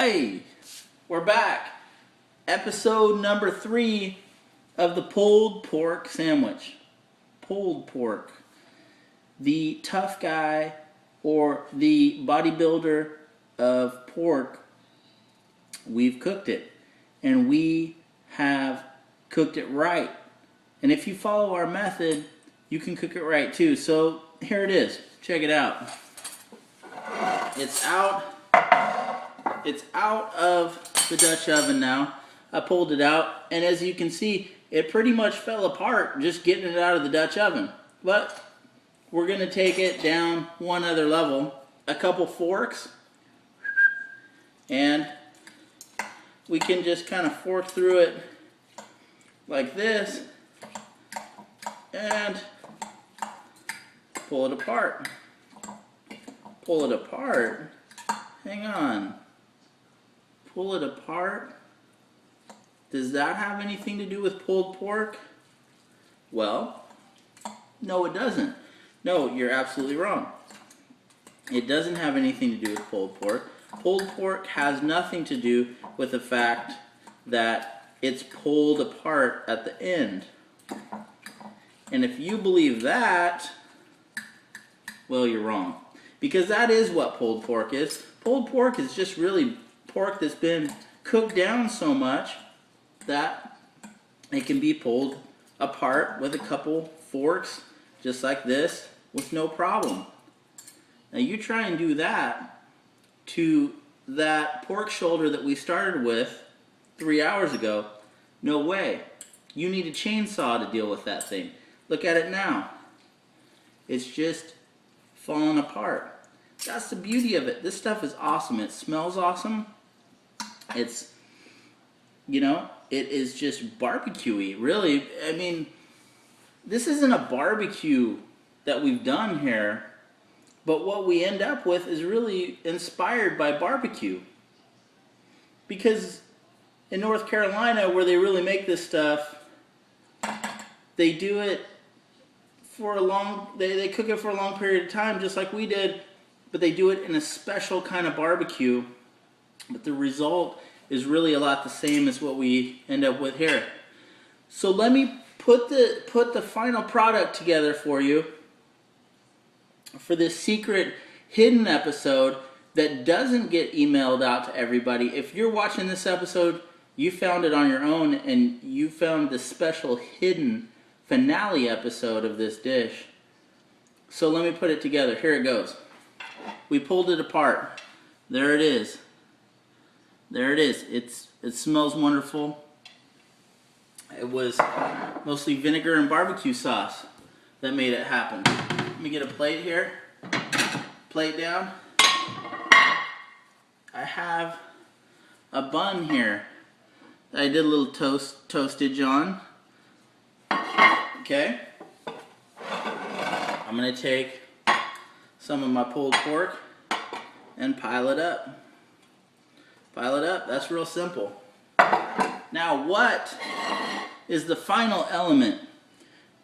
Hey, we're back. Episode number 3 of the pulled pork sandwich. Pulled pork. The tough guy or the bodybuilder of pork. We've cooked it. And we have cooked it right. And if you follow our method, you can cook it right too. So here it is. Check it out. It's out of the Dutch oven now. I pulled it out, and as you can see, it pretty much fell apart just getting it out of the Dutch oven. But we're going to take it down one other level. A couple forks, and we can just kind of fork through it like this and pull it apart. Pull it apart? Hang on. Pull it apart? Does that have anything to do with pulled pork? Well, no it doesn't. No, you're absolutely wrong. It doesn't have anything to do with pulled pork. Pulled pork has nothing to do with the fact that it's pulled apart at the end. And if you believe that, well, you're wrong. Because that is what pulled pork is. Pulled pork is just really pork that's been cooked down so much that it can be pulled apart with a couple forks, just like this, with no problem. Now you try and do that to that pork shoulder that we started with 3 hours ago. No way. You need a chainsaw to deal with that thing. Look at it now. It's just falling apart. That's the beauty of it. This stuff is awesome. It smells awesome. It's, it is just barbecue-y. Really, I mean, this isn't a barbecue that we've done here, but what we end up with is really inspired by barbecue. Because in North Carolina, where they really make this stuff, they do it for a long, they cook it for a long period of time, just like we did, but they do it in a special kind of barbecue. But the result is really a lot the same as what we end up with here. So let me put the final product together for you for this secret hidden episode that doesn't get emailed out to everybody. If you're watching this episode, you found it on your own and you found the special hidden finale episode of this dish. So let me put it together. Here it goes. We pulled it apart. There it is. There it is. It smells wonderful. It was mostly vinegar and barbecue sauce that made it happen. Let me get a plate here. Plate down. I have a bun here that I did a little toastage on. Okay. I'm going to take some of my pulled pork and pile it up. Pile it up. That's real simple. Now, what is the final element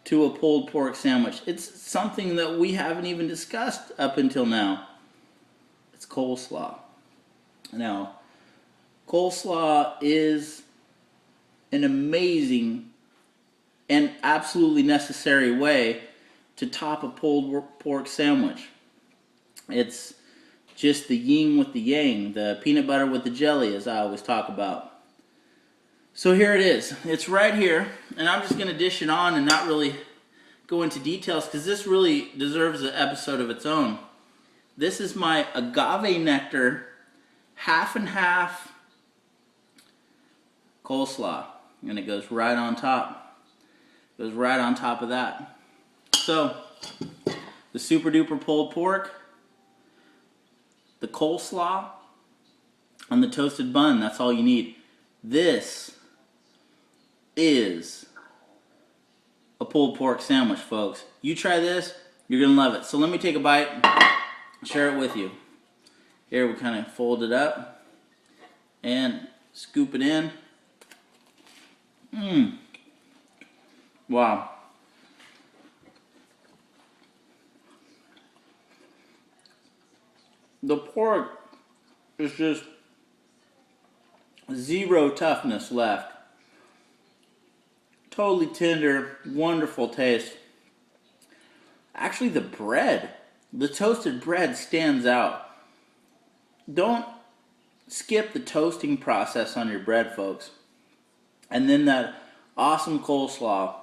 to a pulled pork sandwich? It's something that we haven't even discussed up until now. It's coleslaw. Now, coleslaw is an amazing and absolutely necessary way to top a pulled pork sandwich. It's just the yin with the yang, the peanut butter with the jelly, as I always talk about. So here it is. It's right here, and I'm just going to dish it on and not really go into details because this really deserves an episode of its own. This is my agave nectar, half and half coleslaw, and it goes right on top. It goes right on top of that. So, the super duper pulled pork, the coleslaw, and the toasted bun. That's all you need. This is a pulled pork sandwich, folks. You try this, you're going to love it. So let me take a bite, share it with you. Here we kind of fold it up and scoop it in. Wow. The pork is just Zero toughness left. Totally tender, wonderful taste. Actually, the bread, the toasted bread stands out. Don't skip the toasting process on your bread, folks. And then that awesome coleslaw.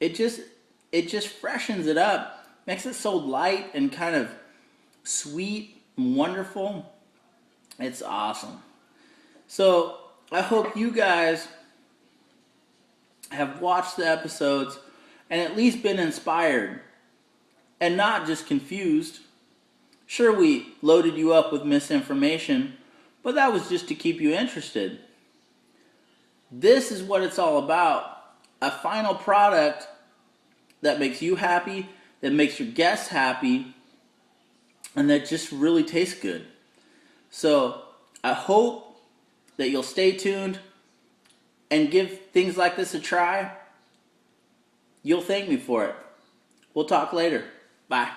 It just freshens it up, makes it so light and kind of sweet and wonderful. It's awesome. So I hope you guys have watched the episodes and at least been inspired and not just confused. Sure, we loaded you up with misinformation, but that was just to keep you interested. This is what it's all about. A final product that makes you happy, that makes your guests happy, and that just really tastes good. So I hope that you'll stay tuned and give things like this a try. You'll thank me for it. We'll talk later. Bye.